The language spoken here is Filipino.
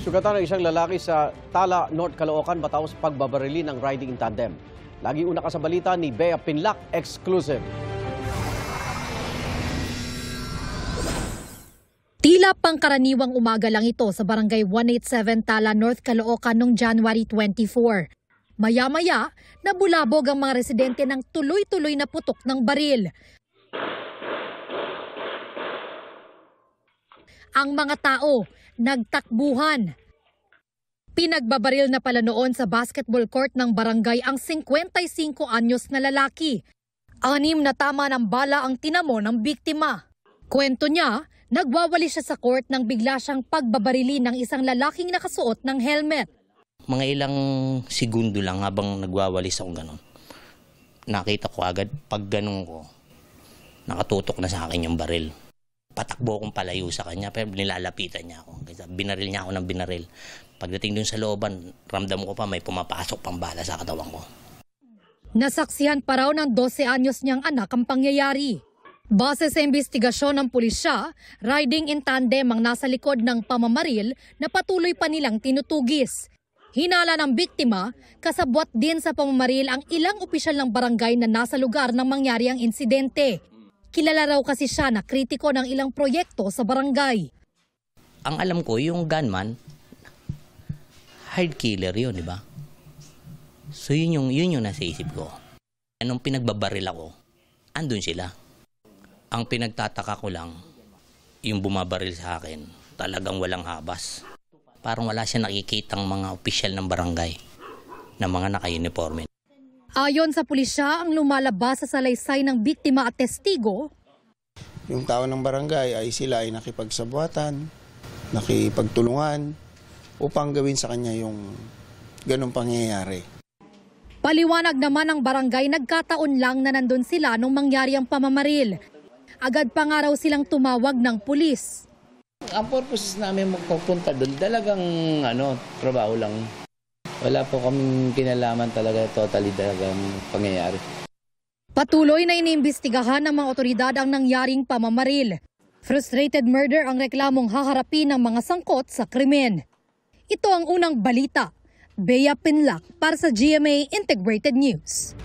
Sugatan ng isang lalaki sa Tala, North Caloocan matapos pagbabarili ng riding in tandem. Lagi una ka sa balita ni Bea Pinlac, exclusive. Tila pangkaraniwang umaga lang ito sa Barangay 187 Tala, North Caloocan noong January 24. Maya-maya, nabulabog ang mga residente ng tuloy-tuloy na putok ng baril. Ang mga tao, nagtakbuhan. Pinagbabaril na pala noon sa basketball court ng barangay ang 55 anyos na lalaki. 6 na tama ng bala ang tinamo ng biktima. Kwento niya, nagwawali siya sa court nang bigla siyang pagbabarili ng isang lalaking nakasuot ng helmet. Mga ilang segundo lang habang nagwawalis ako ganon. Nakita ko agad pag ganon ko, nakatutok na sa akin yung baril. Patakbo akong palayo sa kanya pero nilalapitan niya ako. Binaril niya ako ng binaril. Pagdating dun sa looban, ramdam ko pa may pumapasok pang bala sa katawan ko. Nasaksihan pa raw ng 12 anyos niyang anak ang pangyayari. Base sa investigasyon ng pulisya, riding in tandem ang nasa likod ng pamamaril na patuloy pa nilang tinutugis. Hinala ng biktima, kasabwat din sa pamamaril ang ilang opisyal ng barangay na nasa lugar nang mangyari ang insidente. Kilala raw kasi siya na kritiko ng ilang proyekto sa barangay. Ang alam ko, yung gunman, hard killer yun, di ba? So yun yung nasa isip ko. Anong pinagbabaril ako, andun sila. Ang pinagtataka ko lang, yung bumabaril sa akin, talagang walang habas. Parang wala siya nakikitang mga opisyal ng barangay na mga naka-uniforme. Ayon sa pulisya, ang lumalabas sa salaysay ng biktima at testigo, yung tao ng barangay ay sila ay nakipagsabuatan, nakipagtulungan upang gawin sa kanya yung ganong pangyayari. Paliwanag naman ng barangay, nagkataon lang na nandun sila nung mangyari ang pamamaril. Agad pa nga raw silang tumawag ng pulis. Ang purpose namin magpupunta doon, talagang trabaho lang. Wala po kaming kinalaman talaga, totally talagang pangyayari. Patuloy na iniimbestigahan ng mga otoridad ang nangyaring pamamaril. Frustrated murder ang reklamong haharapin ng mga sangkot sa krimen. Ito ang unang balita. Bea Pinlac para sa GMA Integrated News.